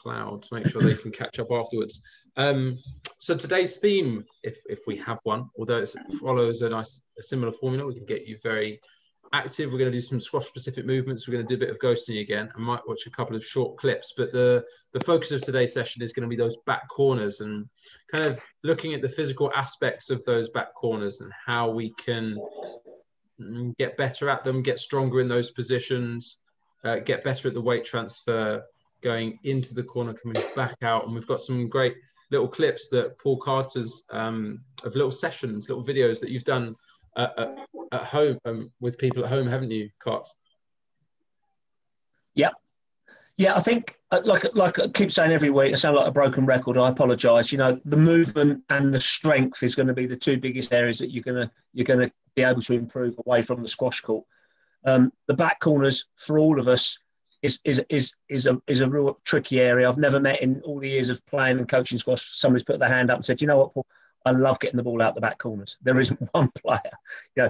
cloud to make sure they can catch up afterwards. So today's theme, if we have one, although it follows a similar formula, we can get you very active. We're going to do some squash specific movements. We're going to do a bit of ghosting again. I might watch a couple of short clips, but the focus of today's session is going to be those back corners and kind of looking at the physical aspects of those back corners and how we can get better at them, get stronger in those positions, get better at the weight transfer, going into the corner, coming back out. And we've got some great little clips that Paul Carter's of little sessions, little videos that you've done at home with people at home, haven't you, Cart? Yeah, I think like I keep saying every week, I sound like a broken record. I apologise. You know, the movement and the strength is going to be the two biggest areas that you're going to be able to improve away from the squash court. The back corners for all of us is a real tricky area. I've never met in all the years of playing and coaching squash somebody's put their hand up and said, "You know what, Paul? I love getting the ball out the back corners." There isn't one player. You know,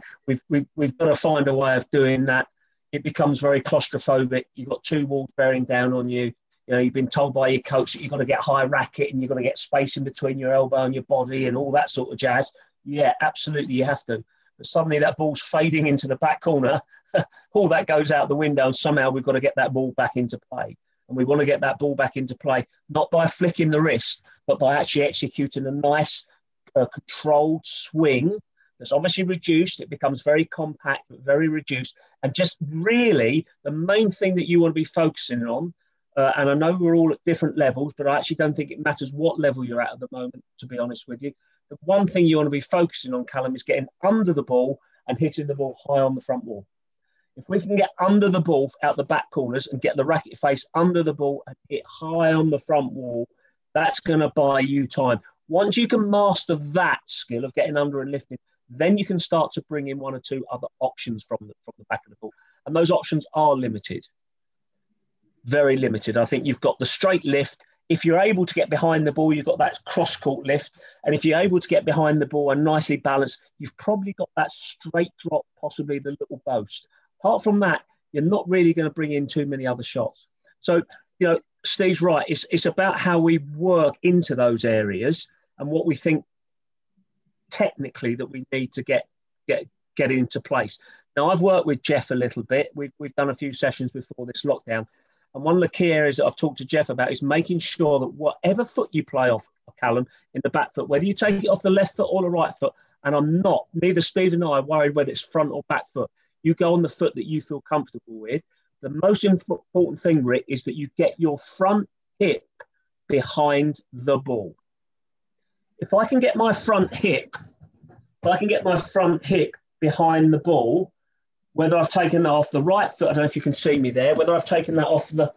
we've got to find a way of doing that. It becomes very claustrophobic. You've got two walls bearing down on you. You know, you've been told by your coach that you've got to get high racket and you've got to get space in between your elbow and your body and all that sort of jazz. Yeah, absolutely, you have to. But suddenly that ball's fading into the back corner. All that goes out the window, and somehow we've got to get that ball back into play. And we want to get that ball back into play, not by flicking the wrist, but by actually executing a nice controlled swing that's obviously reduced. It becomes very compact, but very reduced. And just really the main thing that you want to be focusing on, and I know we're all at different levels, but I actually don't think it matters what level you're at the moment, to be honest with you. The one thing you want to be focusing on, Callum, is getting under the ball and hitting the ball high on the front wall. If we can get under the ball out the back corners and get the racket face under the ball and hit high on the front wall, that's going to buy you time. Once you can master that skill of getting under and lifting, then you can start to bring in one or two other options from the back of the ball. And those options are limited, very limited. I think you've got the straight lift. If you're able to get behind the ball, you've got that cross-court lift. And if you're able to get behind the ball and nicely balanced, you've probably got that straight drop, possibly the little boast. Apart from that, you're not really going to bring in too many other shots. So, you know, Steve's right. It's about how we work into those areas and what we think technically that we need to get into place. Now, I've worked with Jeff a little bit. We've done a few sessions before this lockdown. And one of the key areas that I've talked to Jeff about is making sure that whatever foot you play off, Callum, in the back foot, whether you take it off the left foot or the right foot, and neither Steve and I are worried whether it's front or back foot. You go on the foot that you feel comfortable with. The most important thing, Rick, is that you get your front hip behind the ball. If I can get my front hip behind the ball, whether I've taken that off the right foot, I don't know if you can see me there, whether I've taken that off of the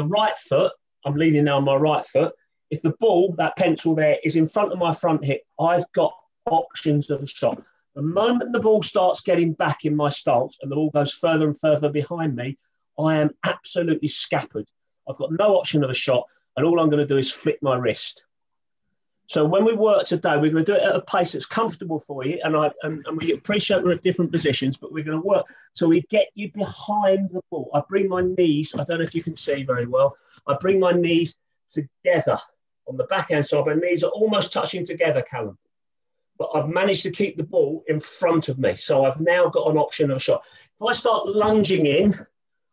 right foot, I'm leaning now on my right foot. If the ball, that pencil there, is in front of my front hip, I've got options of a shot. The moment the ball starts getting back in my stance and the ball goes further and further behind me, I am absolutely scuppered. I've got no option of a shot, and all I'm going to do is flick my wrist. So when we work today, we're going to do it at a pace that's comfortable for you, and we appreciate we're at different positions, but we're going to work so we get you behind the ball. I bring my knees, I don't know if you can see very well, I bring my knees together on the backhand side. My knees are almost touching together, Callum. But I've managed to keep the ball in front of me. So I've now got an option of a shot. If I start lunging in,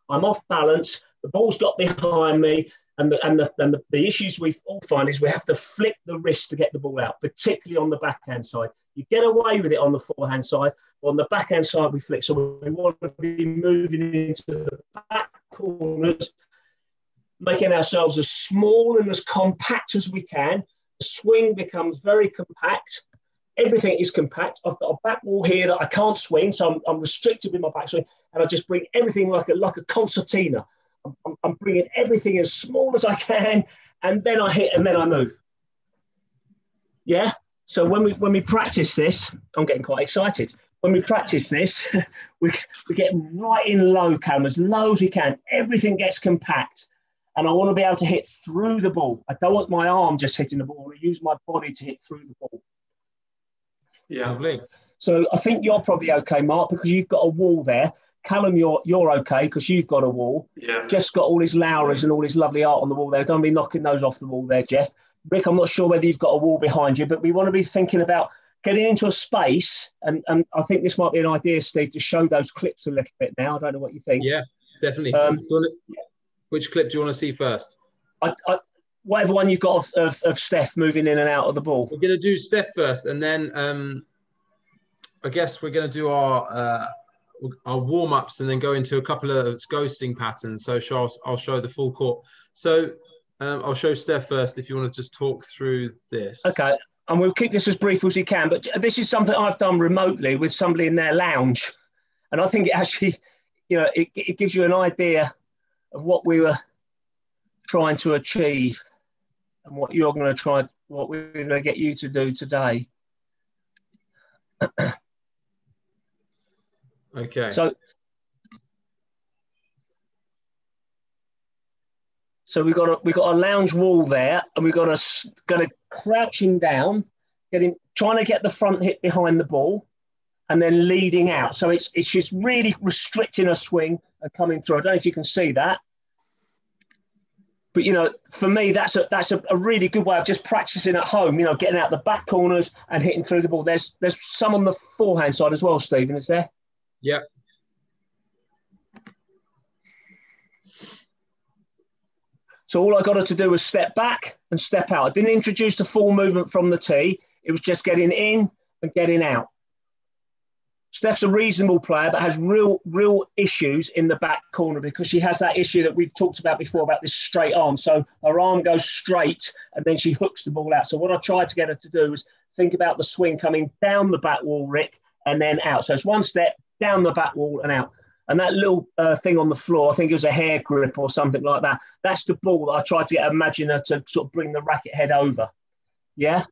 I'm off balance, the ball's got behind me, and the issues we all find is we have to flick the wrist to get the ball out, particularly on the backhand side. You get away with it on the forehand side, but on the backhand side we flick. So we want to be moving into the back corners, making ourselves as small and as compact as we can. The swing becomes very compact. Everything is compact. I've got a back wall here that I can't swing, so I'm restricted with my backswing, and I just bring everything like a concertina. I'm bringing everything as small as I can, and then I hit, and then I move. Yeah. So when we practice this, I'm getting quite excited. When we practice this, we get right in low, Cam, as low as we can. Everything gets compact, and I want to be able to hit through the ball. I don't want my arm just hitting the ball. I want to use my body to hit through the ball. Yeah, lovely. So I think you're probably okay, Mark, because you've got a wall there. Callum, you're okay because you've got a wall. Yeah. Jeff's got all his Lowrys and all his lovely art on the wall there. Don't be knocking those off the wall there, Jeff. Rick, I'm not sure whether you've got a wall behind you, but we want to be thinking about getting into a space, and I think this might be an idea, Steve, to show those clips a little bit now. I don't know what you think. Yeah, definitely. Which clip do you want to see first? Whatever one you've got of Steph moving in and out of the ball. We're going to do Steph first, and then I guess we're going to do our warm-ups and then go into a couple of ghosting patterns. So I'll show the full court. So I'll show Steph first if you want to just talk through this. Okay. And we'll keep this as brief as we can, but this is something I've done remotely with somebody in their lounge. And I think it actually, it gives you an idea of what we were trying to achieve and what we're going to get you to do today. Okay. So we've got a lounge wall there, and we've got a crouching down, trying to get the front hip behind the ball, and then leading out. So it's just really restricting a swing and coming through. I don't know if you can see that, but for me that's a really good way of just practicing at home. Getting out the back corners and hitting through the ball. There's some on the forehand side as well, Stephen. Is there? Yeah. So all I got her to do was step back and step out. I didn't introduce the full movement from the tee. It was just getting in and getting out. Steph's a reasonable player, but has real issues in the back corner because she has that issue that we've talked about before about this straight arm. So her arm goes straight and then she hooks the ball out. So what I tried to get her to do was think about the swing coming down the back wall, Rick, and then out. So it's one step, down the back wall and out. And that little thing on the floor, I think it was a hair grip or something like that. That's the ball that I tried to imagine her to sort of bring the racket head over. Yeah?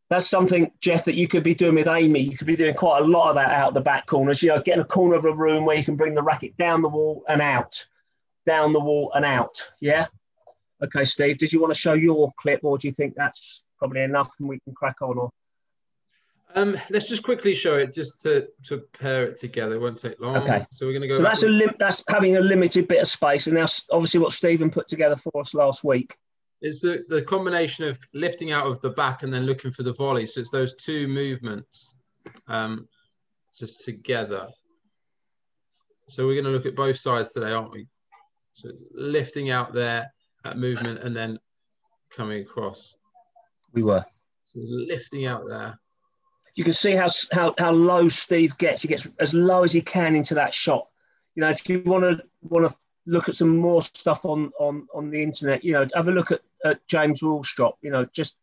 That's something, Jeff, that you could be doing with Amy. You could be doing quite a lot of that out the back corners. Getting a corner of a room where you can bring the racket down the wall and out. Down the wall and out. Yeah? Okay, Steve, did you want to show your clip, or do you think that's probably enough and we can crack on? Or let's just quickly show it just to pair it together. It won't take long. Okay. So we're going to go. So that's having a limited bit of space, and now obviously what Stephen put together for us last week is the combination of lifting out of the back and then looking for the volley. So it's those two movements, just together. So we're going to look at both sides today, aren't we? So it's lifting out there, that movement, and then coming across. We were. So it's lifting out there. You can see how low Steve gets. He gets as low as he can into that shot. If you want to look at some more stuff on the internet, have a look at James Willstrop. Just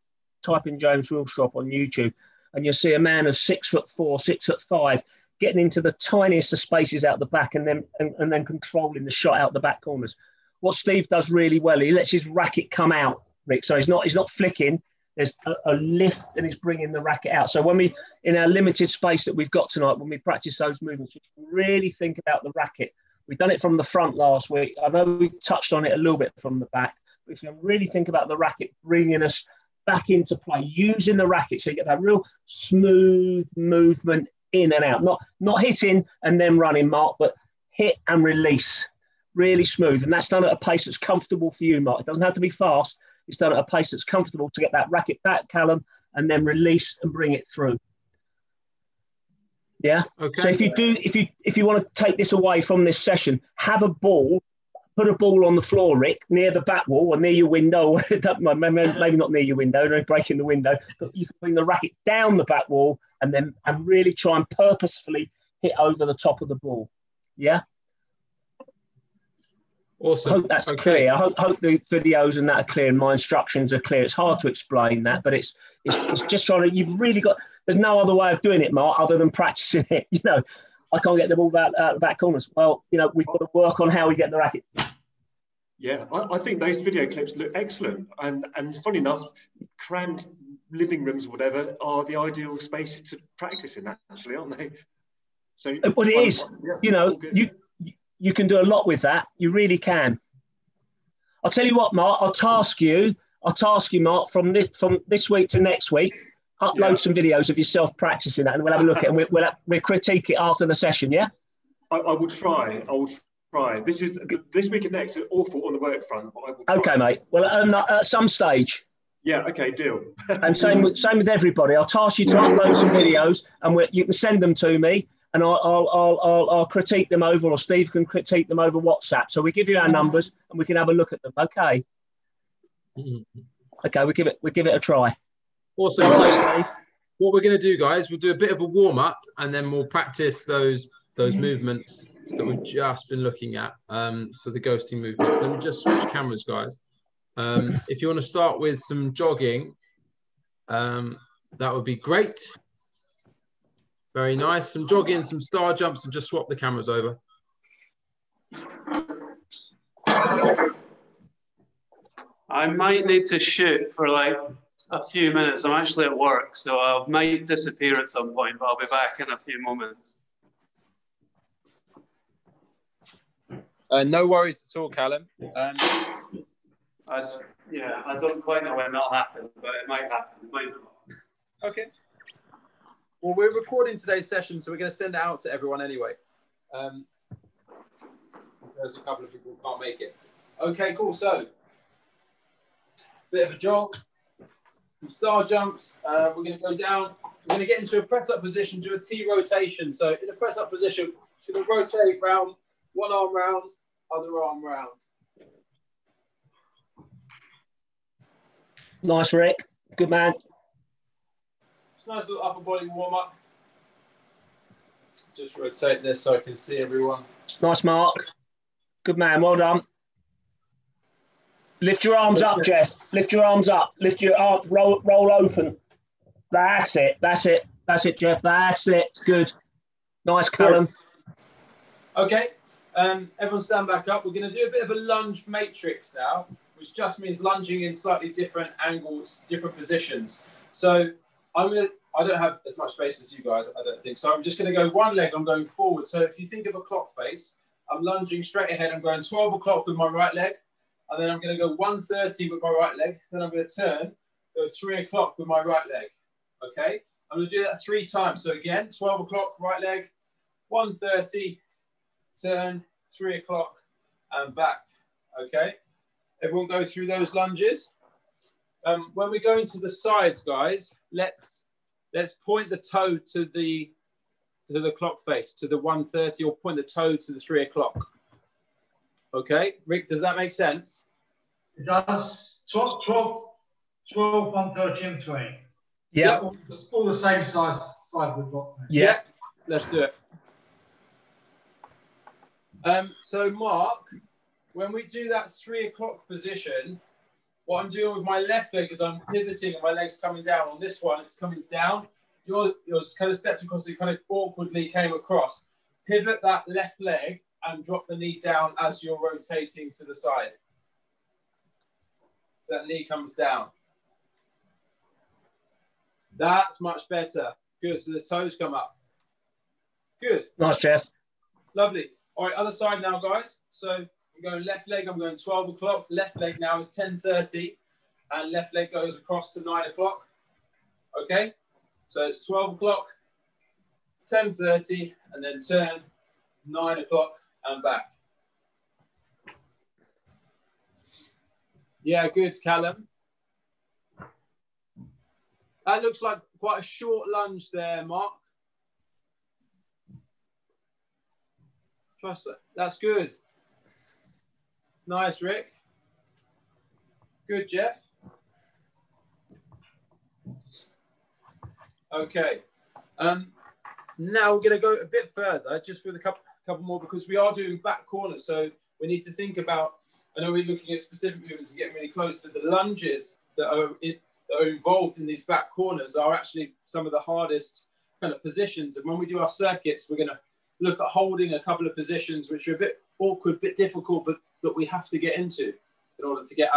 type in James Willstrop on YouTube, and you'll see a man of 6'4", 6'5", getting into the tiniest of spaces out the back, and then controlling the shot out the back corners. What Steve does really well, he lets his racket come out, Rick. So he's not flicking. There's a lift and he's bringing the racket out. So when in our limited space that we've got tonight, when we practice those movements, we can really think about the racket. We've done it from the front last week. I know we touched on it a little bit from the back, but if you can really think about the racket bringing us back into play, using the racket so you get that real smooth movement in and out. Not hitting and then running, Mark, but hit and release. Really smooth. And that's done at a pace that's comfortable for you, Mark. It doesn't have to be fast. It's done at a pace that's comfortable to get that racket back, Callum, and then release and bring it through. Yeah. Okay. So if you want to take this away from this session, have a ball, put a ball on the floor, Rick, near the back wall or near your window. Maybe not near your window, don't break in the window, but you can bring the racket down the back wall and really try and purposefully hit over the top of the ball. Yeah. Awesome. I hope that's clear. I hope the videos and that are clear and my instructions are clear. It's hard to explain that, but it's just trying to, you've really got, there's no other way of doing it, Mark, other than practicing it. I can't get the ball out the back corners. Well, we've got to work on how we get the racket. Yeah, I think those video clips look excellent. And funny enough, crammed living rooms or whatever are the ideal spaces to practice in, actually, aren't they? So, but it is, you can do a lot with that. You really can. I'll tell you what, Mark, I'll task you, Mark, from this week to next week, upload some videos of yourself practicing that, and we'll have a look at it, and we'll critique it after the session, yeah? I will try. I will try. This week and next is awful on the work front, but I will try. Okay, mate. Well, at some stage. Yeah. Okay. Deal. And same with everybody. I'll task you to upload some videos, and you can send them to me, and I'll critique them over, or Steve can critique them over WhatsApp. So we give you our numbers, and we can have a look at them. Okay. Okay. We give it a try. Awesome. All right, Steve. What we're going to do, guys, we'll do a bit of a warm up, and then we'll practice those movements that we've just been looking at. So the ghosting movements. Let me just switch cameras, guys. If you want to start with some jogging, that would be great. Very nice. Some jogging, some star jumps, and just swap the cameras over. I might need to shoot for like a few minutes. I'm actually at work, so I might disappear at some point, but I'll be back in a few moments. No worries at all, Callum. I don't quite know when that'll happen, but it might happen. It might not. Okay. Well, we're recording today's session, so we're going to send it out to everyone anyway. There's a couple of people who can't make it. Okay, cool. So, bit of a jog, some star jumps. We're going to go down. We're going to get into a press-up position, do a T rotation. So, in a press-up position, you're going to rotate round, one arm round, other arm round. Nice, Rick. Good man. Nice little upper body warm-up. Just rotate this so I can see everyone. Nice, Mark. Good man. Well done. Lift your arms up, Jeff. Lift your arms up. Lift your arm. Roll open. That's it. That's it. That's it, Jeff. That's it. It's good. Nice, Callum. Okay. Everyone stand back up. We're going to do a bit of a lunge matrix now, which just means lunging in slightly different angles, different positions. So I don't have as much space as you guys, I don't think. So I'm just going to go one leg, I'm going forward. So if you think of a clock face, I'm lunging straight ahead. I'm going 12 o'clock with my right leg. And then I'm going to go 1:30 with my right leg. Then I'm going to turn, go 3 o'clock with my right leg. Okay? I'm going to do that 3 times. So again, 12 o'clock, right leg, 1:30, turn, 3 o'clock, and back. Okay? Everyone go through those lunges. When we go into the sides, guys, let's point the toe to the clock face, to the 1:30, or point the toe to the 3 o'clock. Okay, Rick, does that make sense? It does. 12, 1:30, and 3. Yeah. All the same size of the clock. Yeah. Let's do it. So Mark, when we do that 3 o'clock position, what I'm doing with my left leg is I'm pivoting and my leg's coming down. On this one, it's coming down. Yours kind of stepped across, it kind of awkwardly came across. Pivot that left leg and drop the knee down as you're rotating to the side. So that knee comes down. That's much better. Good, so the toes come up. Good. Nice, Jeff. Lovely. All right, other side now, guys. So I'm going left leg, I'm going 12 o'clock. Left leg now is 10:30. And left leg goes across to 9 o'clock. Okay? So it's 12 o'clock, 10:30, and then turn, 9 o'clock, and back. Yeah, good, Callum. That looks like quite a short lunge there, Mark. Trust that. That's good. Nice, Rick. Good, Jeff. Okay. Now we're going to go a bit further, just with a couple more, because we are doing back corners. So we need to think about, I know we're looking at specific movements and getting really close, but the lunges that are involved in these back corners are actually some of the hardest kind of positions. And when we do our circuits, we're going to look at holding a couple of positions which are a bit awkward, a bit difficult, but that we have to get into in order to get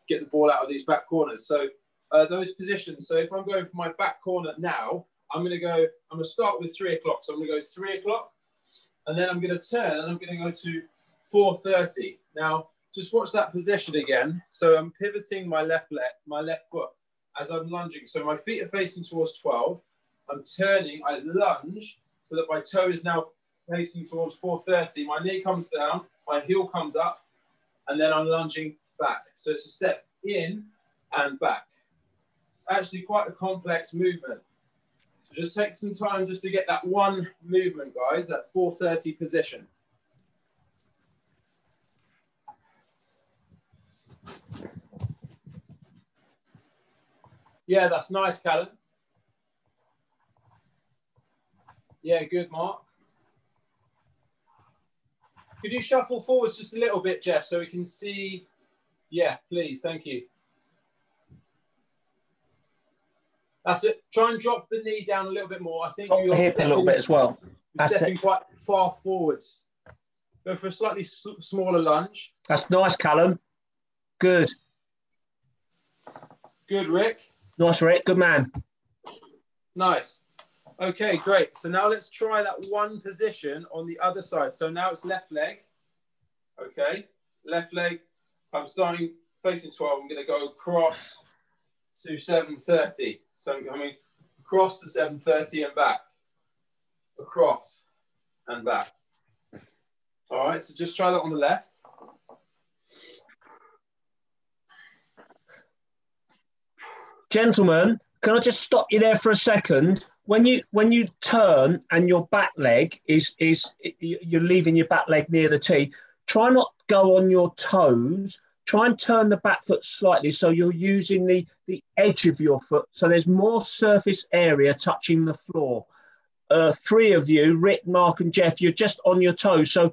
the ball out of these back corners. So those positions. So if I'm going for my back corner now, I'm going to start with 3 o'clock. So I'm going to go 3 o'clock, and then I'm going to turn, and I'm going to go to 4:30. Now, just watch that position again. So I'm pivoting my left foot as I'm lunging. So my feet are facing towards 12. I'm turning, I lunge so that my toe is now facing towards 430. My knee comes down, my heel comes up, and then I'm lunging back. So it's a step in and back. It's actually quite a complex movement. So just take some time just to get that one movement, guys, that 430 position. Yeah, that's nice, Callum. Yeah, good, Mark. Could you shuffle forwards just a little bit, Jeff, so we can see? Yeah, please. Thank you. That's it. Try and drop the knee down a little bit more. I think you're hip a little bit as well. You're stepping quite far forwards. Go for a slightly smaller lunge. That's nice, Callum. Good. Good, Rick. Nice, Rick. Good man. Nice. Okay, great. So now let's try that one position on the other side. So now it's left leg. Okay, left leg. I'm starting facing 12. I'm going to go across to 730. So I'm coming across to 730 and back. Across and back. All right, so just try that on the left. Gentlemen, can I just stop you there for a second? When you turn and your back leg is you're leaving your back leg near the tee, try not go on your toes. Try and turn the back foot slightly so you're using the edge of your foot so there's more surface area touching the floor. Three of you, Rick, Mark and Jeff, you're just on your toes. So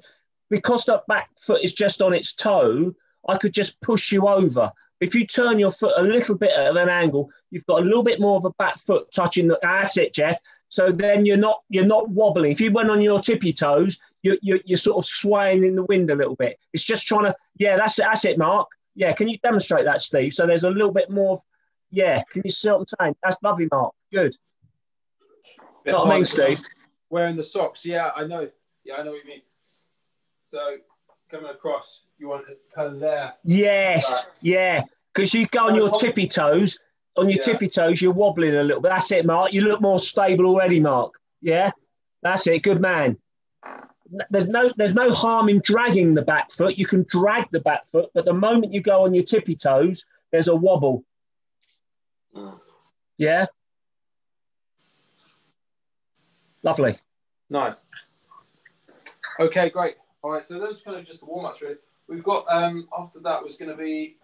because the back foot is just on its toe, I could just push you over. If you turn your foot a little bit at an angle, you've got a little bit more of a back foot touching the. That's it, Jeff. So then you're not wobbling. If you went on your tippy toes, you're sort of swaying in the wind a little bit. It's just trying to. Yeah, that's it, Mark. Yeah, can you demonstrate that, Steve? So there's a little bit more. Yeah, can you see what I'm saying? That's lovely, Mark. Good. You know what I mean, Steve? Wearing the socks. Yeah, I know. Yeah, I know what you mean. So coming across, you want it kind of there. Yes, yeah. Because you go on your tippy toes. On your tippy toes, you're wobbling a little bit. That's it, Mark. You look more stable already, Mark. Yeah, that's it. Good man. There's no harm in dragging the back foot. You can drag the back foot, but the moment you go on your tippy toes, there's a wobble. Yeah. Lovely. Nice. Okay, great. All right, so those kind of just the warm-ups, really. We've got, after that was going to be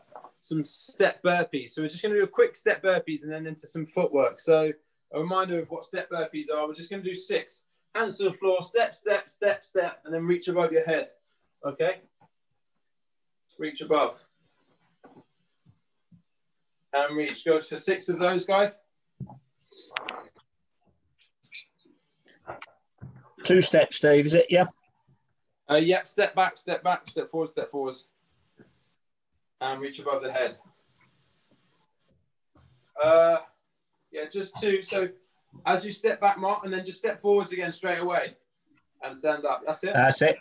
some step burpees. So we're just going to do a quick step burpees and then into some footwork. So a reminder of what step burpees are. We're just going to do 6. Hands to the floor, step, step, step, step, and then reach above your head. Okay? Reach above. And reach. Goes for 6 of those, guys. 2 steps, Steve, is it? Yeah. Yep, step back, step forward, step forward. And reach above the head. Yeah, just 2. So as you step back, Mark, and then just step forwards again straight away. And stand up. That's it? That's it.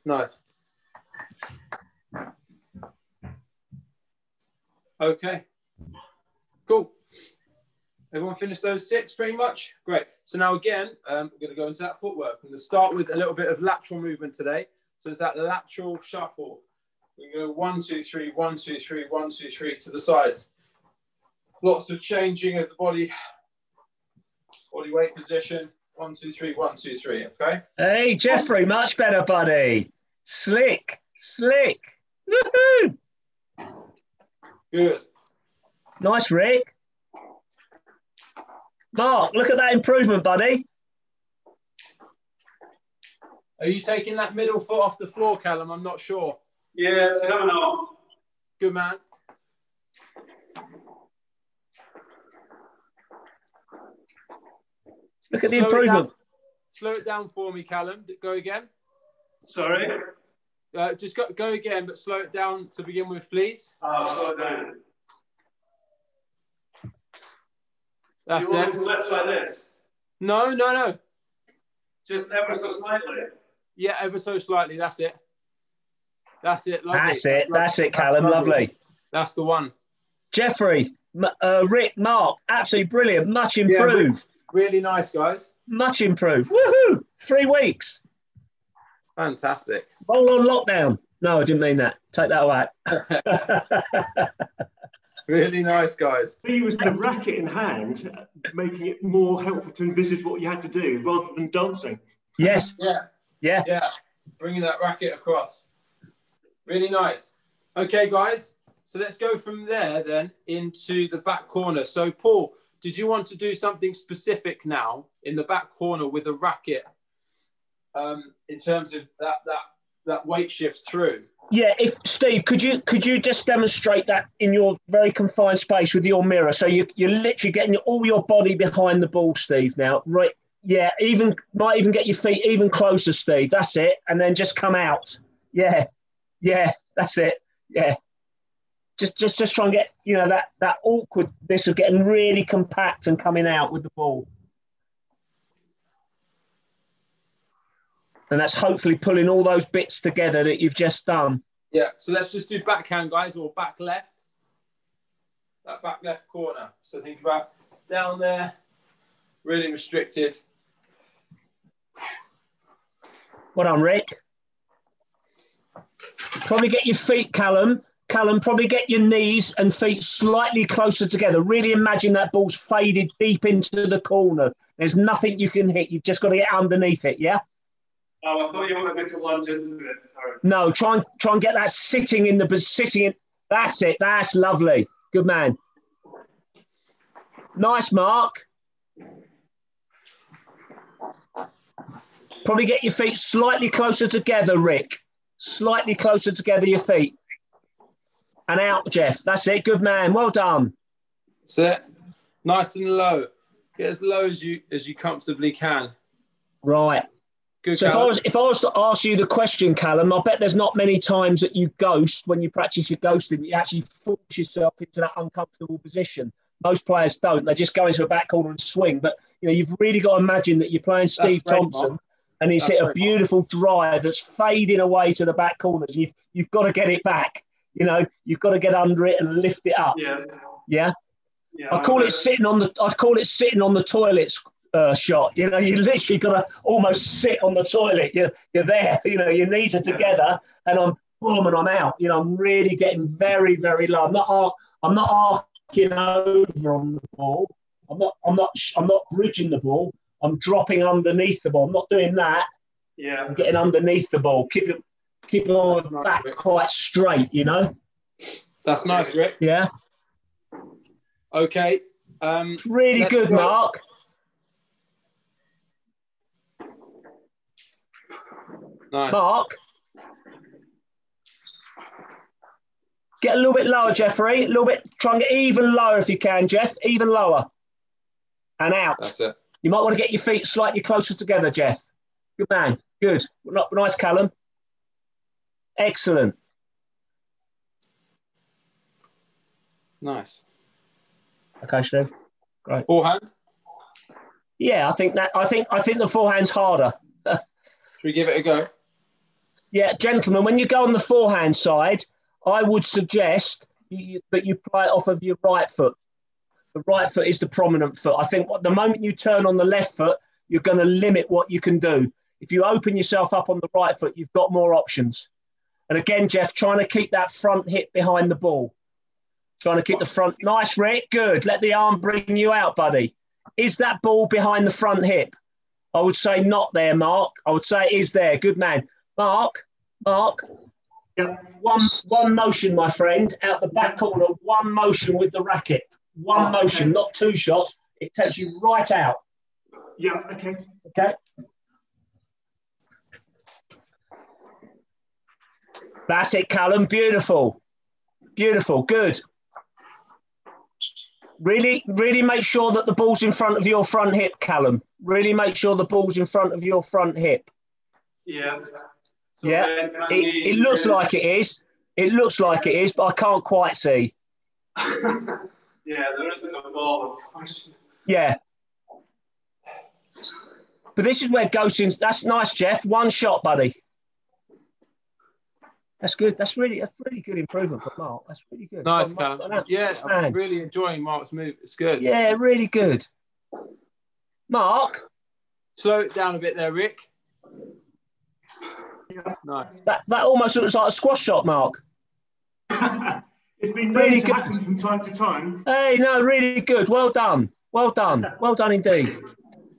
Nice. Okay. Cool. Everyone finished those 6 pretty much? Great. So now again, we're going to go into that footwork. I'm going to start with a little bit of lateral movement today. So it's that lateral shuffle. We go 1, 2, 3, 1, 2, 3, 1, 2, 3 to the sides. Lots of changing of the body weight position. 1, 2, 3, 1, 2, 3. Okay. Hey, Jeffrey, much better, buddy. Slick. Woohoo! Good. Nice, Rick. Mark, look at that improvement, buddy. Are you taking that middle foot off the floor, Callum? I'm not sure. Yeah, it's coming off. Good man. Look at the improvement. Slow it down for me, Callum. Go again. Sorry? Just go again, but slow it down to begin with, please. Slow it down. That's Do you want it. me to lift like this? No. Just ever so slightly. Yeah, ever so slightly. That's it. Lovely. That's it, Callum. Lovely. That's the one. Jeffrey, Rick, Mark, absolutely brilliant. Much improved. Really nice, guys. Much improved. Woohoo! 3 weeks. Fantastic. Roll on lockdown. No, I didn't mean that. Take that away. Really nice, guys. I think it was the racket in hand making it more helpful to envisage what you had to do rather than dancing. Yes. Yeah. Yeah. Yeah. Bringing that racket across. Really nice. Okay, guys. So let's go from there then into the back corner. So, Paul, did you want to do something specific now in the back corner with a racket in terms of that weight shift through? Yeah, if Steve, could you just demonstrate that in your very confined space with your mirror? So you're literally getting all your body behind the ball, Steve. Now, right? Yeah, might even get your feet even closer, Steve. That's it, and then just come out. Yeah, that's it. Yeah, just try and get that awkwardness of getting really compact and coming out with the ball. And that's hopefully pulling all those bits together that you've just done. Yeah, so let's just do backhand, guys, or back left. That back left corner. So think about down there, really restricted. Well done, Rick. Probably get your feet, Callum. Callum, probably get your knees and feet slightly closer together. Really imagine that ball's faded deep into the corner. There's nothing you can hit. You've just got to get underneath it, yeah? Oh, I thought you wanted me to lunge into it. Sorry. No, try and get that sitting in. That's it. That's lovely. Good man. Nice, Mark. Probably get your feet slightly closer together, Rick. Slightly closer together, your feet. And out, Jeff. That's it. Good man. Well done. That's it. Nice and low. Get as low as you comfortably can. Right. Good. So if I was to ask you the question, Callum, I bet there's not many times that you ghost when you practice your ghosting. You actually force yourself into that uncomfortable position. Most players don't. They just go into a back corner and swing. But you've really got to imagine that you're playing Steve Thompson, and he's hit a beautiful drive that's fading away to the back corners. You've got to get it back. You've got to get under it and lift it up. Yeah. Yeah. I call it sitting on the toilets. Shot. You literally got to almost sit on the toilet. You're there. Your knees are together, and I'm out. I'm really getting very, very low. I'm not arcing over on the ball. I'm not bridging the ball. I'm dropping underneath the ball. I'm not doing that. Yeah. I'm getting underneath the ball. Keep it on the back quite straight. That's nice, Rick. Yeah. Okay. Really good, Mark. Nice. Mark, get a little bit lower, Jeffrey. A little bit. Try and get even lower if you can, Jeff. Even lower. And out. That's it. You might want to get your feet slightly closer together, Jeff. Good man. Good. Nice, Callum. Excellent. Nice. Okay, Steve. Great. Forehand. Yeah, I think the forehand's harder. Should we give it a go? Yeah, gentlemen, when you go on the forehand side, I would suggest that you play it off of your right foot. The right foot is the prominent foot. I think the moment you turn on the left foot, you're going to limit what you can do. If you open yourself up on the right foot, you've got more options. And again, Jeff, trying to keep that front hip behind the ball. Trying to keep the front. Nice, Rick. Good. Let the arm bring you out, buddy. Is that ball behind the front hip? I would say not there, Mark. I would say it is there. Good man. Mark. Yeah. One motion, my friend, out the back corner. One motion with the racket. One motion, not 2 shots. It takes you right out. Yeah, okay. Okay. That's it, Callum. Beautiful. Beautiful. Good. Really make sure that the ball's in front of your front hip, Callum. Really make sure the ball's in front of your front hip. Yeah. So yeah. It looks like it is. It looks like it is, but I can't quite see. Yeah, there isn't a ball. Yeah. But this is where ghosting. That's nice, Jeff. One shot, buddy. That's good. That's really good improvement for Mark. That's really good. Nice, so, Callum. Yeah, I'm really enjoying Mark's move. It's good. Yeah, really good. Mark. Slow it down a bit there, Rick. Yeah. Nice. That almost looks like a squash shot, Mark. It's been Really known to good. happen from time to time. Hey, no, really good. Well done. Well done. Well done indeed.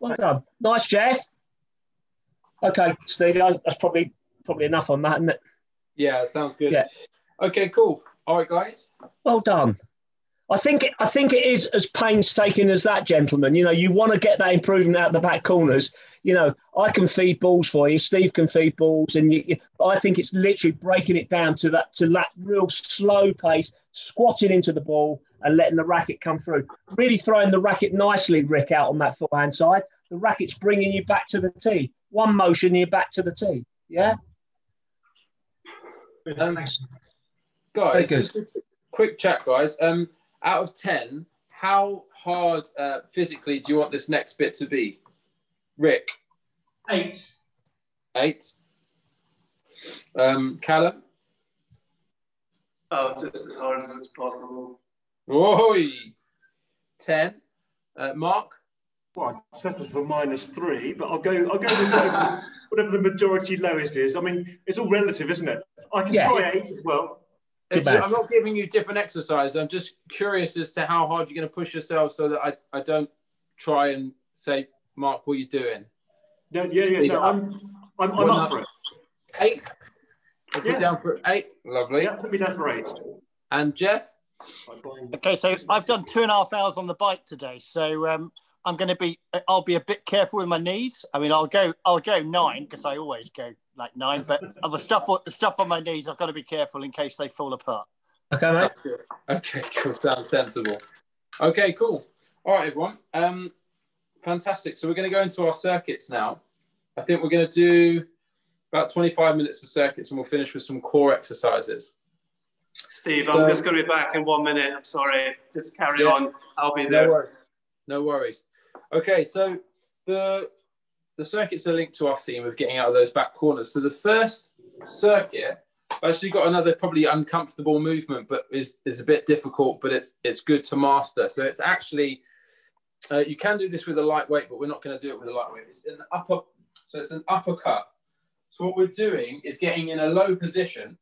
Well done. Nice, Jeff. Okay, Steve, that's probably enough on that, isn't it? Yeah, sounds good. Yeah. Okay, cool. All right, guys. Well done. I think it is as painstaking as that, gentlemen. You know, you want to get that improvement out the back corners. You know, I can feed balls for you. Steve can feed balls, and I think it's literally breaking it down to that real slow pace, squatting into the ball and letting the racket come through. Really throwing the racket nicely, Rick, out on that forehand side. The racket's bringing you back to the tee. One motion, you're back to the tee. Yeah. Guys, just a quick chat, guys. Out of 10, how hard physically do you want this next bit to be? Rick? 8. 8. Callum? Oh, just as hard as it's possible. Oi! 10. Mark? Well, I settled for -3, but I'll go with whatever the majority lowest is. I mean, it's all relative, isn't it? I can try 8 as well. I'm not giving you different exercises. I'm just curious as to how hard you're going to push yourself so that I don't try and say, Mark, what are you doing? No, no, I'm up for it. 8? Put you down for 8. Lovely. Yeah, put me down for 8. And Jeff? Okay, so I've done 2.5 hours on the bike today, so I'll be a bit careful with my knees. I mean, I'll go 9 because I always go like 9, but the stuff on my knees, I've got to be careful in case they fall apart. Okay, mate. Okay, cool. Sounds sensible. Okay, cool. All right, everyone. Fantastic. So we're going to go into our circuits now. I think we're going to do about 25 minutes of circuits and we'll finish with some core exercises. Steve, I'm just going to be back in 1 minute. I'm sorry. Just carry on. I'll be there. No worries. Okay, so the circuits are linked to our theme of getting out of those back corners. So the first circuit, I've actually got another probably uncomfortable movement, but is a bit difficult, but it's good to master. So it's actually, you can do this with a lightweight, but we're not going to do it with a lightweight. It's an uppercut. So what we're doing is getting in a low position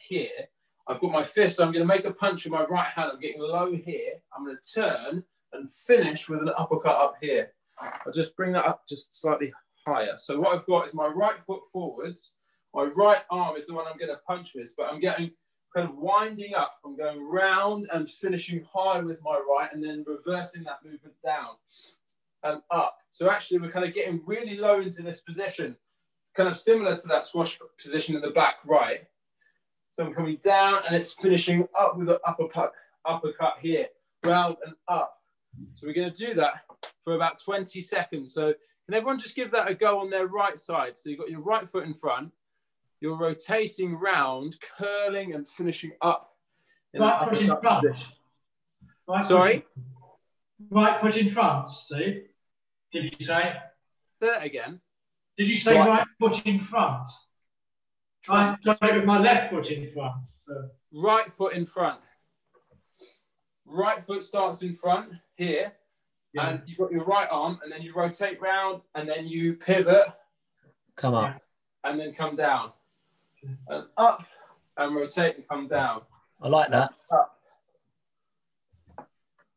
here. I've got my fist, so I'm going to make a punch with my right hand. I'm getting low here. I'm going to turn and finish with an uppercut up here. I'll just bring that up just slightly higher. So what I've got is my right foot forwards. My right arm is the one I'm going to punch with, but I'm getting kind of winding up. I'm going round and finishing high with my right and then reversing that movement down and up. So actually we're kind of getting really low into this position, kind of similar to that squash position in the back right. So I'm coming down and it's finishing up with an uppercut here, round and up. So we're going to do that for about 20 seconds. So can everyone just give that a go on their right side? So you've got your right foot in front, you're rotating round, curling and finishing up. Right foot in front. Sorry? Right foot in front, Steve. Did you say? Say that again. Did you say right foot in front? I got it with my left foot in front. So. Right foot in front. Right foot starts in front here, and you've got your right arm, and then you rotate round, and then you pivot. Come up. And then come down. And up, and rotate and come down. I like that. Up.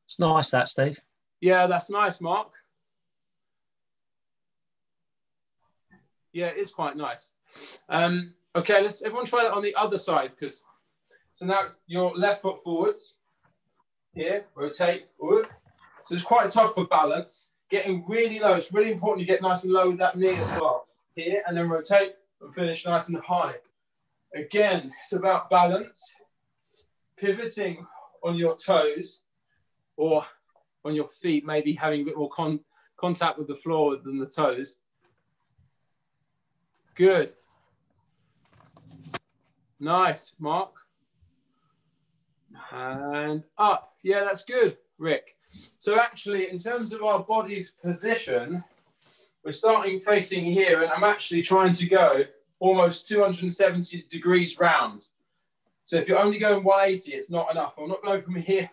It's nice, that, Steve. Yeah, that's nice, Mark. Yeah, it is quite nice. Okay, let's everyone try that on the other side, because so now it's your left foot forwards. Here, rotate forward. So it's quite tough for balance. Getting really low. It's really important you get nice and low with that knee as well. Here, and then rotate and finish nice and high. Again, it's about balance. Pivoting on your toes or on your feet, maybe having a bit more contact with the floor than the toes. Good. Nice, Mark. And up. Yeah, that's good, Rick. So actually, in terms of our body's position, we're starting facing here, and I'm actually trying to go almost 270 degrees round. So if you're only going 180, it's not enough. I'm not going from here.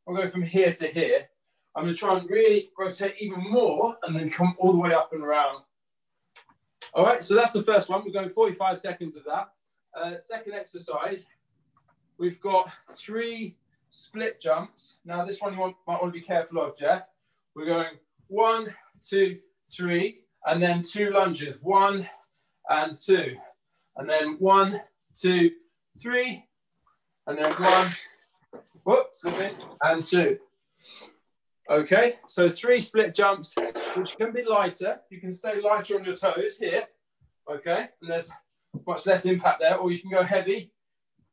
I'll go from here to here. I'm going to try and really rotate even more and then come all the way up and around. All right, so that's the first one. We're going 45 seconds of that. Second exercise, we've got 3 split jumps. Now, this one you might want to be careful of, Jeff. We're going 1, 2, 3, and then 2 lunges. 1 and 2. And then 1, 2, 3, and then 1, whoops, and 2. Okay, so 3 split jumps, which can be lighter. You can stay lighter on your toes here, okay? And there's much less impact there, or you can go heavy,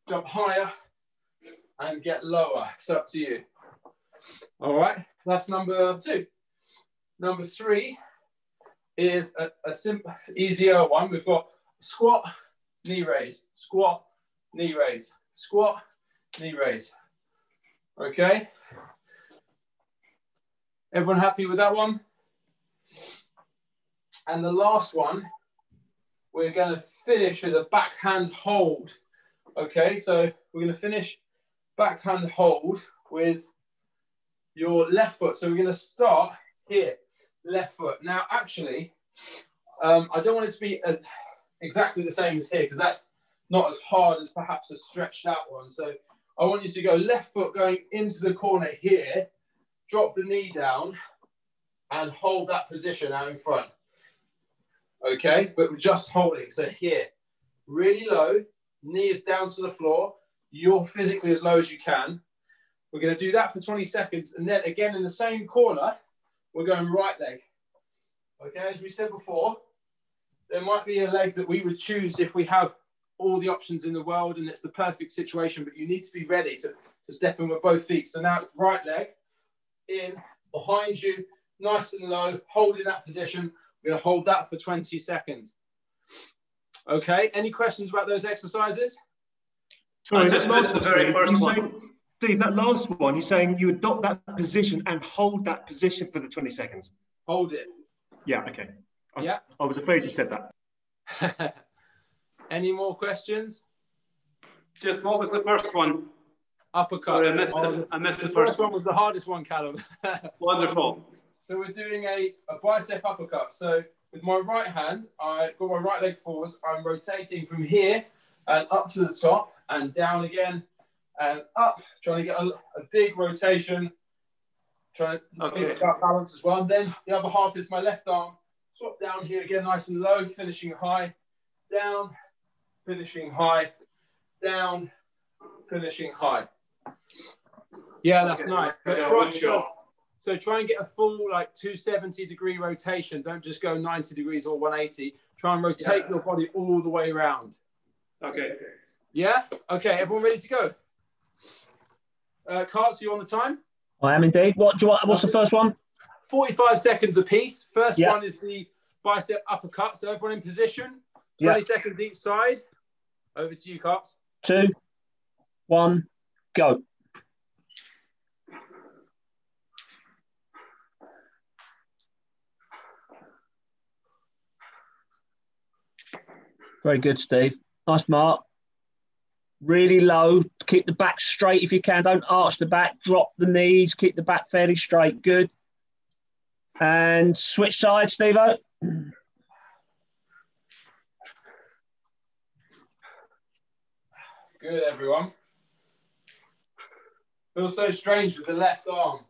jump higher, and get lower. It's up to you. All right, that's number 2. Number 3 is a simple, easier one. We've got squat, knee raise, squat, knee raise, squat, knee raise. Okay. Everyone happy with that one? And the last one, we're going to finish with a backhand hold. Okay, so we're going to finish backhand hold with your left foot. So we're going to start here, left foot. Now, actually, I don't want it to be exactly the same as here because that's not as hard as perhaps a stretched out one. So I want you to go left foot going into the corner here, drop the knee down and hold that position out in front. Okay, but we're just holding. So here, really low, knee is down to the floor. You're physically as low as you can. We're going to do that for 20 seconds. And then again, in the same corner, we're going right leg. Okay, as we said before, there might be a leg that we would choose if we have all the options in the world and it's the perfect situation, but you need to be ready to step in with both feet. So now it's right leg, in, behind you, nice and low, holding that position. We're going to hold that for 20 seconds. Okay, any questions about those exercises? Sorry, just missed the very first one. Steve, that last one, you're saying you adopt that position and hold that position for the 20 seconds. Hold it. Yeah, okay. Yeah. I was afraid you said that. Any more questions? Just what was the first one? Uppercut. Sorry, I missed the first one was the hardest one, Callum. Wonderful. So we're doing a bicep uppercut. So with my right hand, I've got my right leg forwards. I'm rotating from here and up to the top and down again and up, trying to get a big rotation, trying to feel that balance as well. And then the other half is my left arm. Swap down here again, nice and low, finishing high, down, finishing high, down, finishing high. Yeah, that's nice. But try and get a full 270-degree rotation. Don't just go 90 degrees or 180. Try and rotate your body all the way around. Okay. Yeah? Okay, everyone ready to go? Karts, you on the time? I am indeed. What's the first one? 45 seconds apiece. First one is the bicep uppercut. So everyone in position. 20 seconds each side. Over to you, Karts. 2, 1, go. Very good, Steve. Nice mark. Really low. Keep the back straight if you can. Don't arch the back. Drop the knees. Keep the back fairly straight. Good. And switch sides, Steve-O. Good, everyone. Feels so strange with the left arm.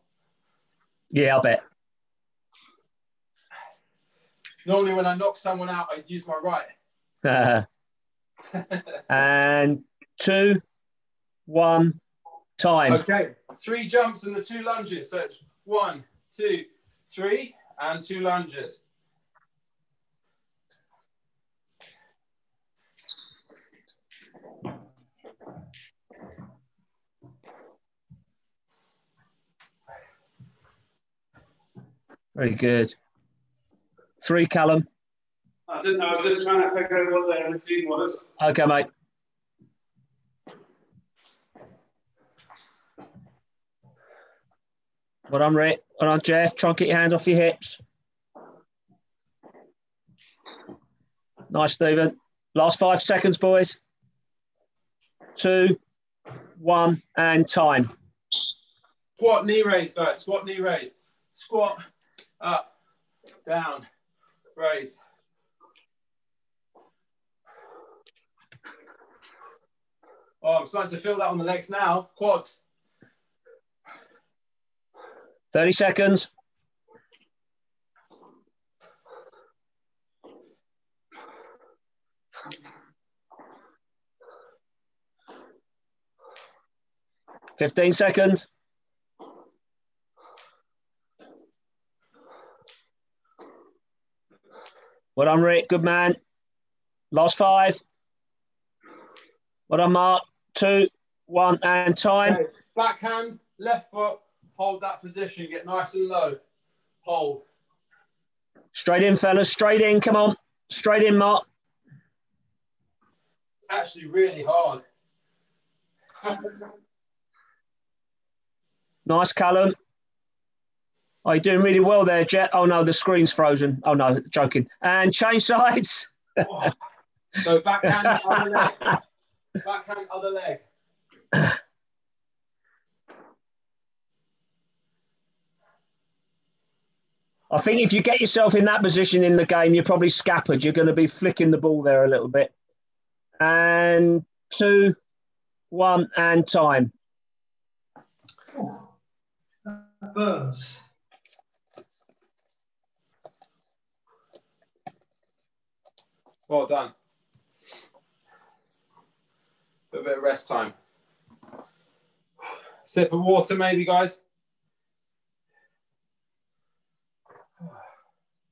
Yeah, I bet. Normally when I knock someone out, I use my right. And 2, 1, time. Okay, 3 jumps and the 2 lunges. So it's 1, 2, 3, and 2 lunges. Very good. 3, Callum. I didn't know. I was just trying to figure out what the routine was. Okay, mate. Well done, Rick. Well done, Jeff. Try and get your hands off your hips. Nice, Stephen. Last 5 seconds, boys. 2, 1, and time. Squat knee raise, guys. Squat knee raise. squat, up, down, raise. Oh, I'm starting to feel that on the legs now. Quads. 30 seconds. Fifteen seconds. Well done, Rick. Good man. Last 5. Well done, Mark. 2, 1, and time. Okay. Backhand, left foot. Hold that position. Get nice and low. Hold. Straight in, fellas. Straight in. Come on. Straight in, Mark. Actually, really hard. Nice, Callum. Oh, you're doing really well there, Jet. Oh, no, the screen's frozen. Oh, no, joking. And change sides. Oh. So backhand, other leg. Backhand, other leg. I think if you get yourself in that position in the game, you're probably scuppered. You're going to be flicking the ball there a little bit. And 2, 1, and time. That burns. Well done. A bit of rest time. Sip of water, maybe, guys.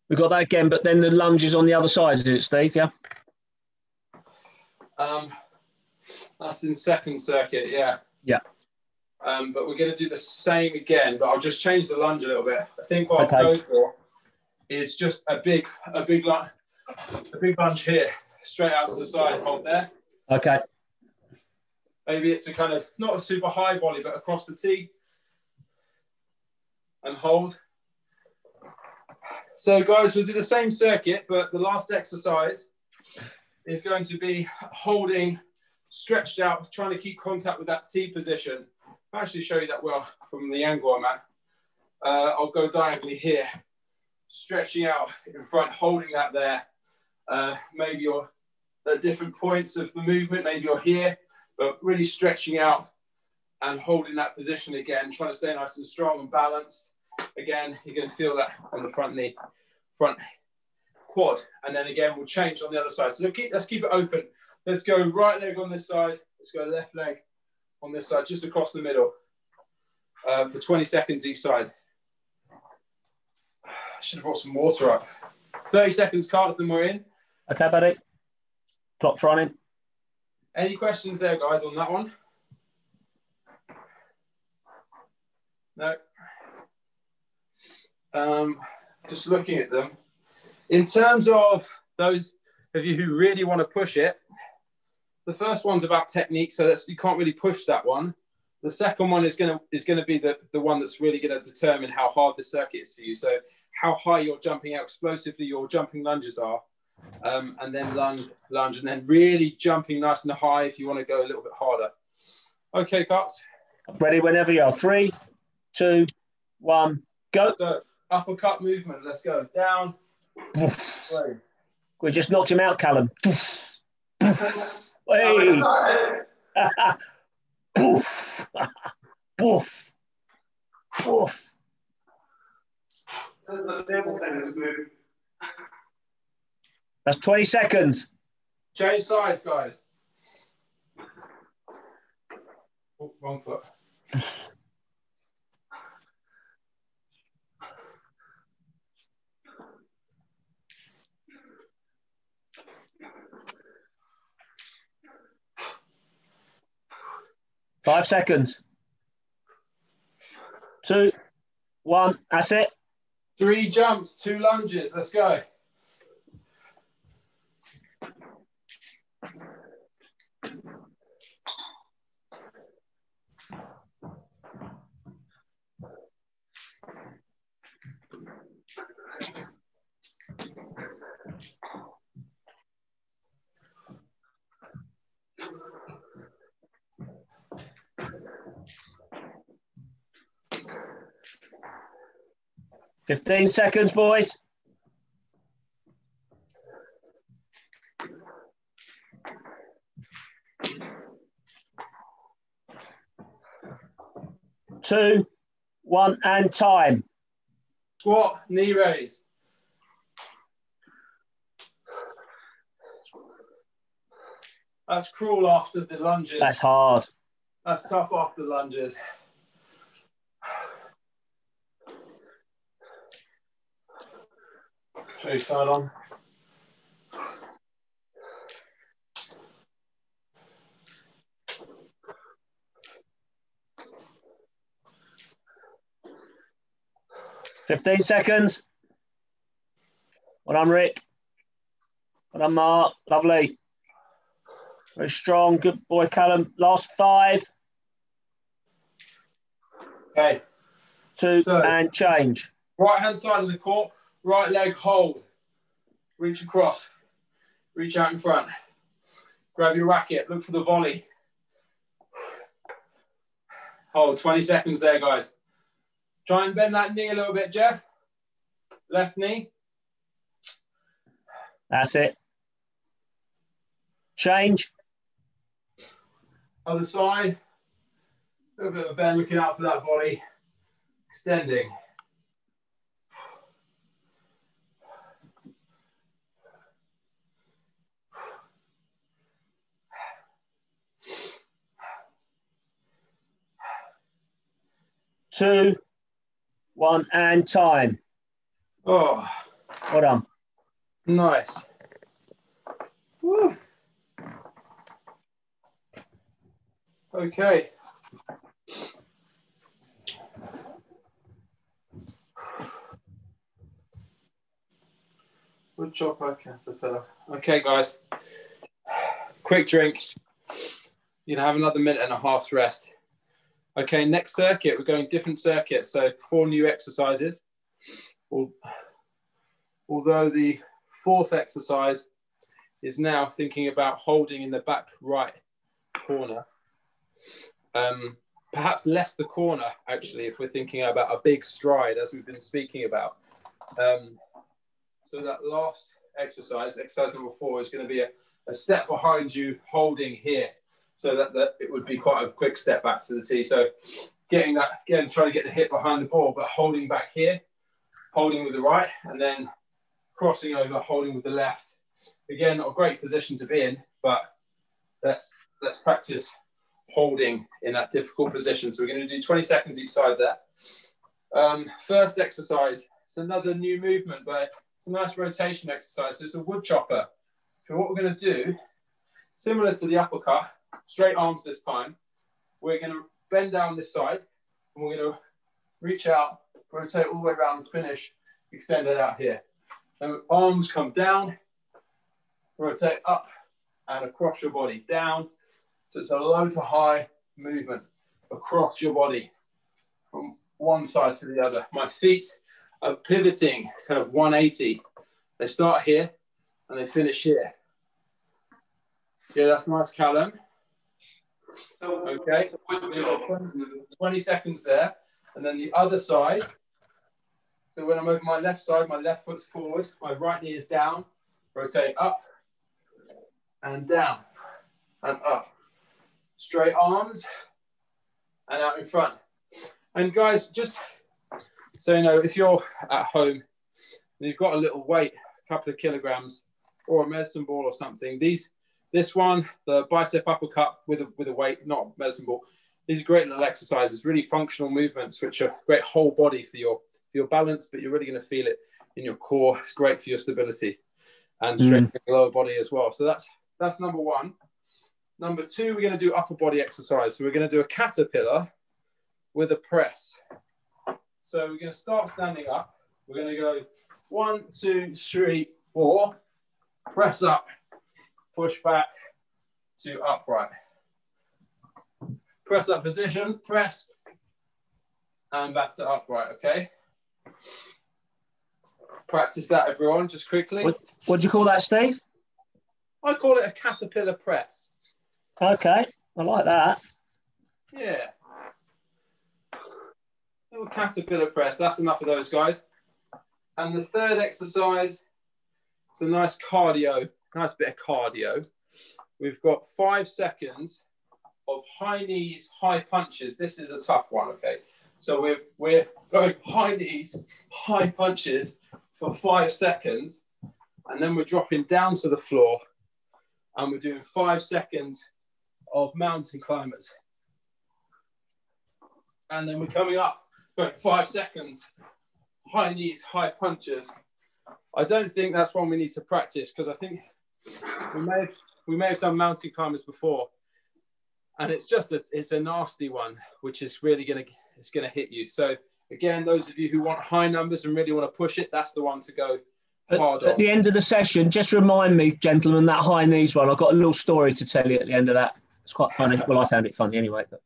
We got that again, but then the lunge is on the other side, is it, Steve? Yeah. That's in second circuit, yeah. Yeah. But we're going to do the same again, but I'll just change the lunge a little bit. I think what I'll go for is just a big lunge here, straight out to the side, hold there. Okay. Maybe it's a kind of, not a super high volley, but across the tee. And hold. So guys, we'll do the same circuit, but the last exercise is going to be holding, stretched out, trying to keep contact with that tee position. I'll actually show you that well from the angle I'm at. I'll go diagonally here, stretching out in front, holding that there. Maybe you're at different points of the movement, maybe you're here, but really stretching out and holding that position again, trying to stay nice and strong and balanced. Again, you're going to feel that on the front knee, front quad. And then again, we'll change on the other side. So let's keep it open. Let's go right leg on this side. Let's go left leg on this side, just across the middle for 20 seconds each side. I should have brought some water up. 30 seconds, cards, then we're in. Okay, buddy. Clock's running. Any questions there, guys, on that one? No. Just looking at them. In terms of those of you who really want to push it, the first one's about technique, so you can't really push that one. The second one is going to be the one that's really going to determine how hard the circuit is for you. So how high you're jumping, how explosively your jumping lunges are, and then lunge, and then really jumping nice and high if you want to go a little bit harder. Okay, Cuts. Ready whenever you are. 3, 2, 1, go. So uppercut movement. Let's go down. We just knocked him out, Callum. Hey. Poof. Poof. Poof. That's the table tennis move. That's 20 seconds. Change sides, guys. Oh, wrong foot. 5 seconds. 2, 1. That's it. 3 jumps, 2 lunges. Let's go. 15 seconds, boys. Two, one, and time. Squat, knee raise. That's cruel after the lunges. That's hard. That's tough after the lunges. Show you start on. $15 seconds. Well done, Rick. Well done, Mark. Lovely. Very strong. Good boy, Callum. Last 5. Okay. 2 So, and change. Right hand side of the court. Right leg hold. Reach across. Reach out in front. Grab your racket. Look for the volley. Hold 20 seconds there, guys. Try and bend that knee a little bit, Jeff. Left knee. That's it. Change. Other side. A little bit of a bend, looking out for that volley. Extending. Two, one, and time. Oh, Well done. nice. Woo. Okay. Wood chopper, caterpillar. Okay, guys. Quick drink. You can have another minute and a half's rest. Okay, next circuit, we're going different circuits. So 4 new exercises. Although the 4th exercise is now thinking about holding in the back right corner. Perhaps less the corner, actually, if we're thinking about a big stride, as we've been speaking about. So that last exercise, exercise number 4, is going to be a step behind you holding here. So that it would be quite a quick step back to the tee. So getting that, again, trying to get the hip behind the ball, but holding back here, holding with the right, and then crossing over, holding with the left. Again, not a great position to be in, but let's practice holding in that difficult position. So we're going to do 20 seconds each side there. First exercise, it's another new movement, but it's a nice rotation exercise. So it's a wood chopper. So what we're going to do, similar to the uppercut, straight arms this time, we're going to bend down this side, and we're going to reach out, rotate all the way around, finish, extend it out here. And arms come down, rotate up and across your body, down. So it's a low to high movement across your body from one side to the other. My feet are pivoting kind of 180. They start here and they finish here. Yeah, that's nice, Callum. Okay, 20 seconds there. And then the other side. So when I'm over my left side, my left foot's forward, my right knee is down, rotate up and down and up. Straight arms and out in front. And guys, just so you know, if you're at home and you've got a little weight, a couple of kilograms, or a medicine ball or something, this one, the bicep uppercut with a weight, not a medicine ball, these are great little exercises, really functional movements, which are great whole body for your balance, but you're really going to feel it in your core. It's great for your stability and strengthening the lower body as well. So that's number 1. Number 2, we're going to do upper body exercise. So we're going to do a caterpillar with a press. So we're going to start standing up. We're going to go 1, 2, 3, 4, press up, push back to upright. Press up position, press, and back to upright, okay? Practice that, everyone, just quickly. What do you call that, Steve? I call it a caterpillar press. Okay, I like that. Yeah. Little caterpillar press. That's enough of those, guys. And the third exercise, it's a nice cardio, nice bit of cardio. We've got 5 seconds of high knees, high punches. This is a tough one, okay? So we're going high knees, high punches for 5 seconds, and then we're dropping down to the floor, and we're doing 5 seconds of mountain climbers. And then we're coming up, going 5 seconds, high knees, high punches. I don't think that's one we need to practice, because I think we may have done mountain climbers before, and it's a nasty one, which is really gonna hit you. So again, those of you who want high numbers and really want to push it, that's the one to go hard on. At the end of the session, just remind me, gentlemen, that high knees one. I've got a little story to tell you at the end of that. It's quite funny. Well, I found it funny anyway. But.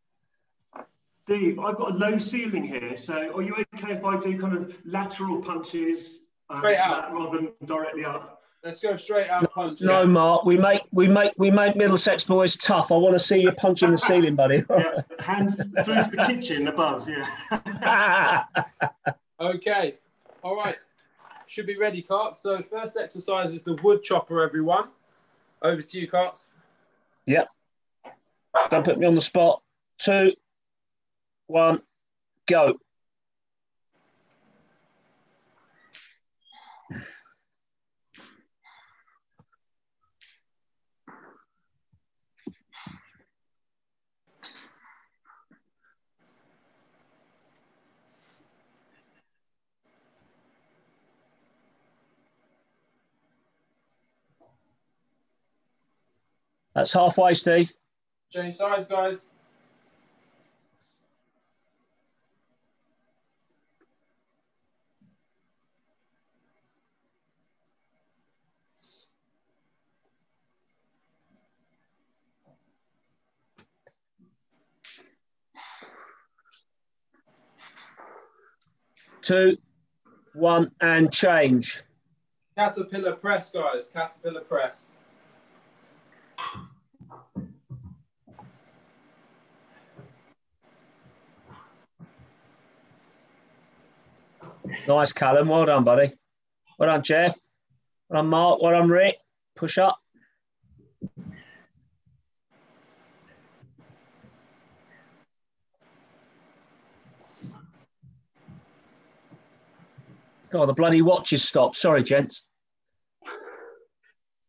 Steve, I've got a low ceiling here, so are you okay if I do kind of lateral punches straight out rather than directly up? Let's go straight out punches. No, Mark, we make Middlesex boys tough. I want to see you punching the ceiling, buddy. Yeah, hands through to the kitchen above. Yeah. Okay, all right. Should be ready, Carts. So first exercise is the wood chopper, everyone. Over to you, Carts. Yep. Don't put me on the spot. 2, 1, go. That's halfway, Steve. Change sides, guys. Two, 1, and change. Caterpillar press, guys. Caterpillar press. Nice, Callum. Well done, buddy. Well done, Jeff. Well done, Mark. Well done, Rick. Push up. God, the bloody watch has stopped. Sorry, gents.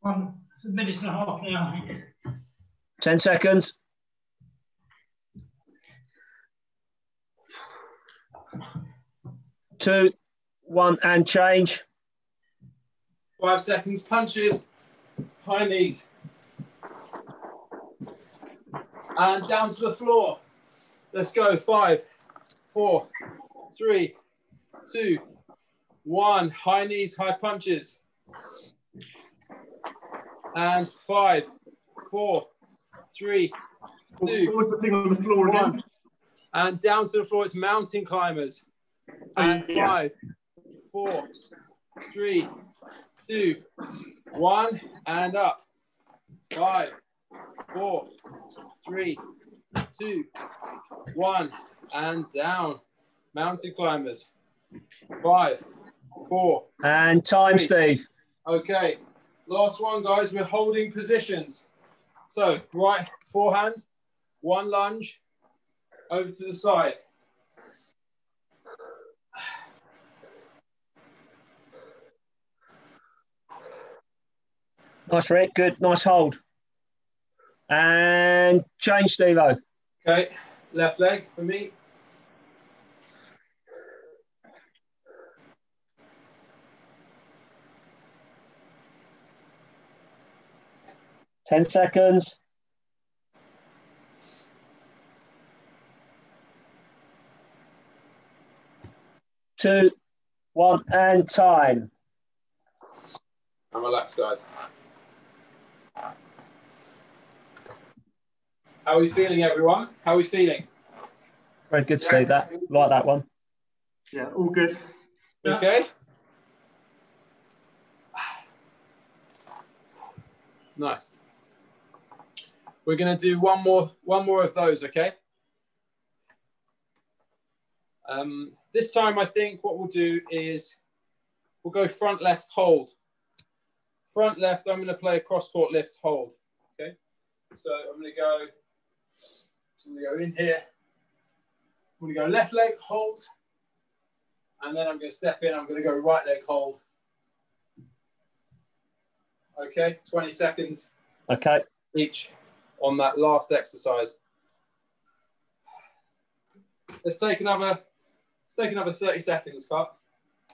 1 minute and a half now, I think. 10 seconds. Two, 1, and change. 5 seconds. Punches. High knees. And down to the floor. Let's go. 5, 4, 3, 2, 1. High knees, high punches. And 5, 4, 3, 2. What was the thing on the floor again? 1. And down to the floor. It's mountain climbers. And 5, 4, 3, 2, 1, and up. 5, 4, 3, 2, 1, and down. Mountain climbers. 5, 4. And time, 3. Steve. Okay, last one, guys. We're holding positions. So, right forehand, 1 lunge, over to the side. Nice, Rick. Good. Nice hold. And change, Steve-O. Okay, left leg for me. Ten seconds. 2, 1, and time. And relax, guys. How are we feeling, everyone? How are we feeling? Very good, Steve. That like that one. Yeah, all good. Okay. Nice. We're going to do one more of those, okay? This time, I think what we'll do is we'll go front left, hold. Front left, I'm going to play a cross-court lift, hold. Okay, so I'm going to go in here. I'm going to go left leg, hold. And then I'm going to step in. I'm going to go right leg, hold. Okay, 20 seconds. Okay. Each on that last exercise. Let's take another 30 seconds, Cut.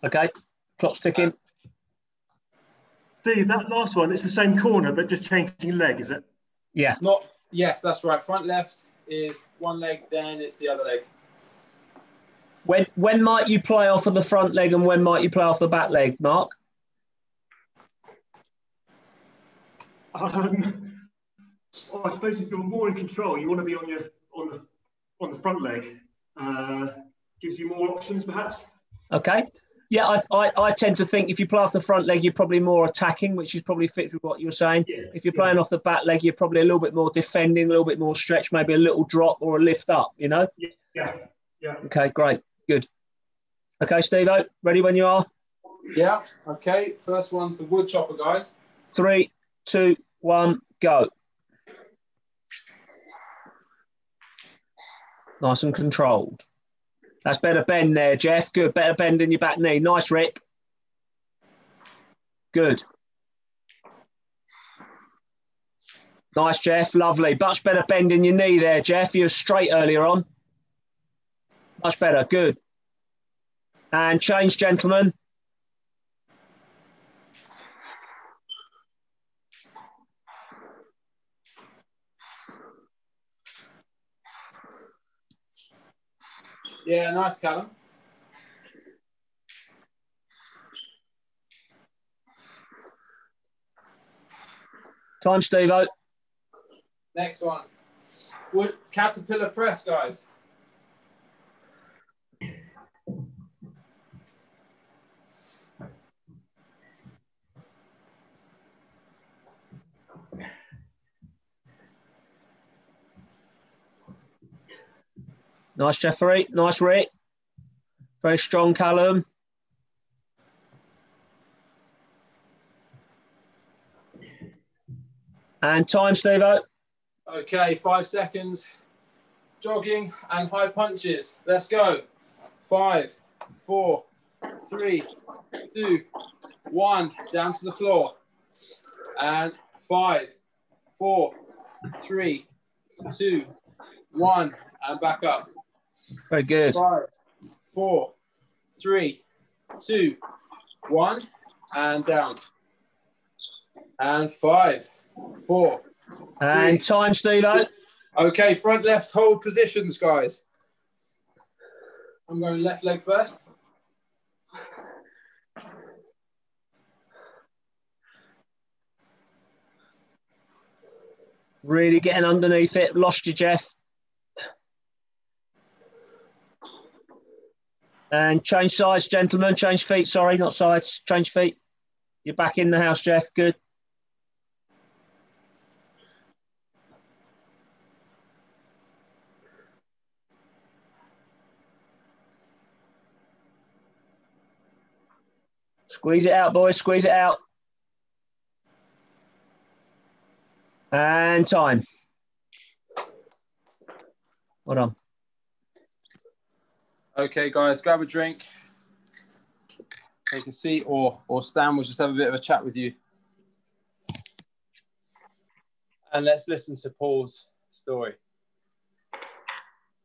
Okay, clock's ticking. Steve, that last one, it's the same corner, but just changing leg, is it? Yeah. Yes, that's right. Front left is one leg, then it's the other leg. When might you play off of the front leg and when might you play off the back leg, Mark? Well, I suppose if you're more in control, you want to be on the front leg. Gives you more options, perhaps. Okay. Yeah, I tend to think if you play off the front leg, you're probably more attacking, which is probably fit with what you're saying. Yeah, if you're playing off the back leg, you're probably a little bit more defending, a little bit more stretch, maybe a little drop or a lift up, you know? Yeah. Okay, great. Good. Okay, Steve-O, ready when you are? Yeah. Okay, first one's the wood chopper, guys. 3, 2, 1, go. Nice and controlled. That's better bend there, Jeff. Good. Better bend in your back knee. Nice, Rick. Good. Nice, Jeff. Lovely. Much better bend in your knee there, Jeff. You were straight earlier on. Much better. Good. And change, gentlemen. Yeah, nice, Callum. Time, Steve-O. Next one. Wood caterpillar press, guys. Nice, Jeffrey. Nice, Rick. Very strong, Callum. And time, Steve-O. Okay, 5 seconds. Jogging and high punches. Let's go. 5, 4, 3, 2, 1. Down to the floor. And 5, 4, 3, 2, 1. And back up. Very good. 5, 4, 3, 2, 1. And down. And 5, 4. And time, Steve-O. Okay, front left hold positions, guys. I'm going left leg first. Really getting underneath it. Lost you, Jeff. And change sides, gentlemen. Change feet. Sorry, not sides. Change feet. You're back in the house, Jeff. Good. Squeeze it out, boys. Squeeze it out. And time. Well done. Okay, guys, grab a drink. Take a seat or stand. We'll just have a bit of a chat with you. And let's listen to Paul's story.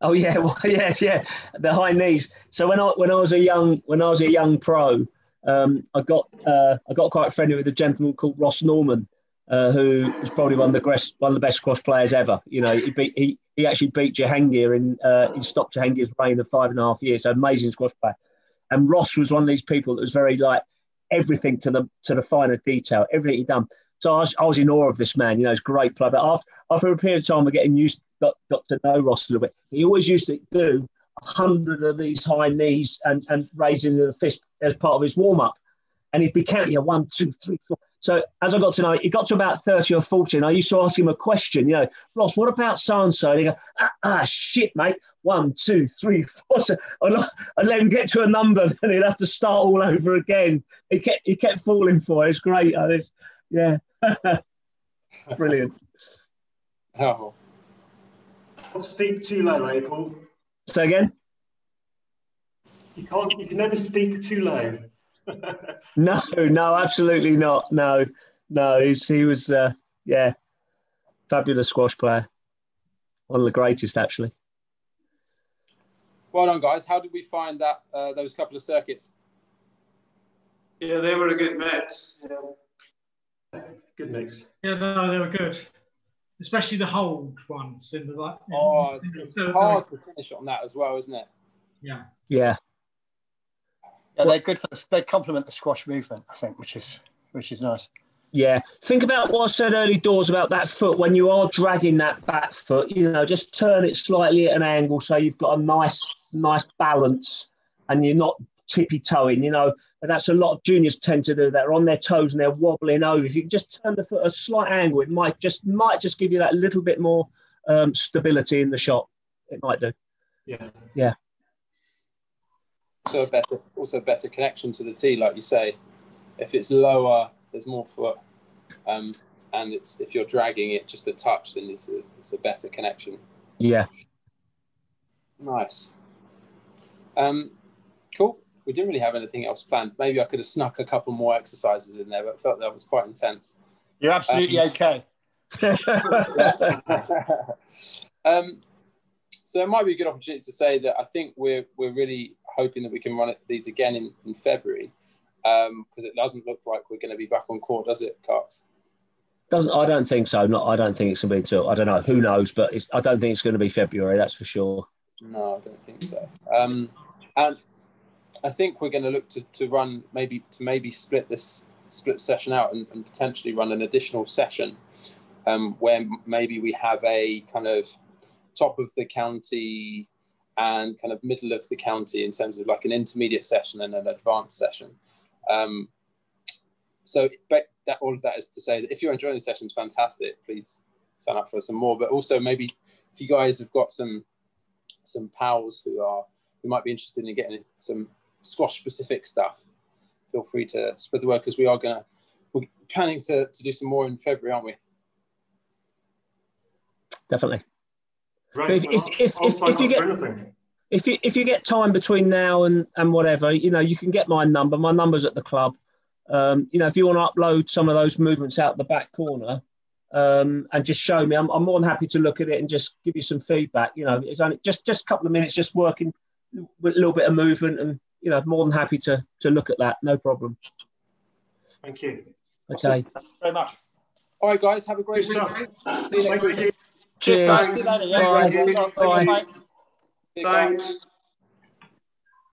Oh yeah, well, yeah. The high knees. So when I was a young pro, I got quite friendly with a gentleman called Ross Norman, who was probably one of the best squash players ever. You know, he actually beat Jahangir he stopped Jahangir's reign of 5.5 years. So amazing squash player. And Ross was one of these people that was very like everything to the finer detail, everything he'd done. So I was in awe of this man. You know, he's a great player. But after a period of time, got to know Ross a little bit. He always used to do 100 of these high knees and raising the fist as part of his warm up, and he'd be counting 1, 2, 3, 4. So as I got to know, he got to about 30 or 40, and I used to ask him a question, you know, Ross, what about so-and-so? And he'd go, shit, mate. 1, 2, 3, 4. So I'd let him get to a number, then he'd have to start all over again. He kept falling for it. It's great. Yeah. Brilliant. Oh. Not steep too low, eh, Paul? Say again? You can never steep too low. No, absolutely not. No. He was, fabulous squash player. One of the greatest, actually. Well done, guys. How did we find that those couple of circuits? Yeah, they were a good mix. Yeah. Good mix. Yeah, no, they were good. Especially the hold ones. It's hard to finish on that as well, isn't it? Yeah. Yeah. Yeah, they're good they complement the squash movement, I think, which is nice. Yeah. Think about what I said early doors about that foot. When you are dragging that back foot, you know, just turn it slightly at an angle so you've got a nice balance and you're not tippy-toeing, you know. And that's a lot of juniors tend to do that. They're on their toes and they're wobbling over. If you can just turn the foot at a slight angle, it might just give you that little bit more stability in the shot. It might do. Yeah. So also better connection to the tee, like you say. If it's lower, there's more foot, and if you're dragging it just a touch, then it's a better connection. Yeah. Nice. Cool. We didn't really have anything else planned. Maybe I could have snuck a couple more exercises in there, but I felt that was quite intense. You're absolutely okay. So it might be a good opportunity to say that I think we're really hoping that we can run these again in February, because it doesn't look like we're going to be back on court, does it, Cox? I don't think so. I don't think it's going to be till, I don't know, who knows, but I don't think it's going to be February, that's for sure. No, I don't think so. And I think we're going to look to run maybe split session out and potentially run an additional session where maybe we have a kind of top of the county and kind of middle of the county in terms of like an intermediate session and an advanced session. So all of that is to say that if you're enjoying the sessions, fantastic, please sign up for some more. But also maybe if you guys have got some pals who might be interested in getting some squash specific stuff, feel free to spread the word, because we're planning to do some more in February, aren't we? Definitely. Right. If you get time between now and whatever, you know, you can get my number. My number's at the club. You know, if you want to upload some of those movements out the back corner and just show me, I'm more than happy to look at it and just give you some feedback. You know, it's only just a couple of minutes, just working with a little bit of movement, and you know, more than happy to look at that. No problem. Thank you. Okay. Thank you very much. All right, guys, have a great week. See you next week. Cheers, guys. Cheers. See you later. Yeah. Bye. Bye. Bye. Thanks.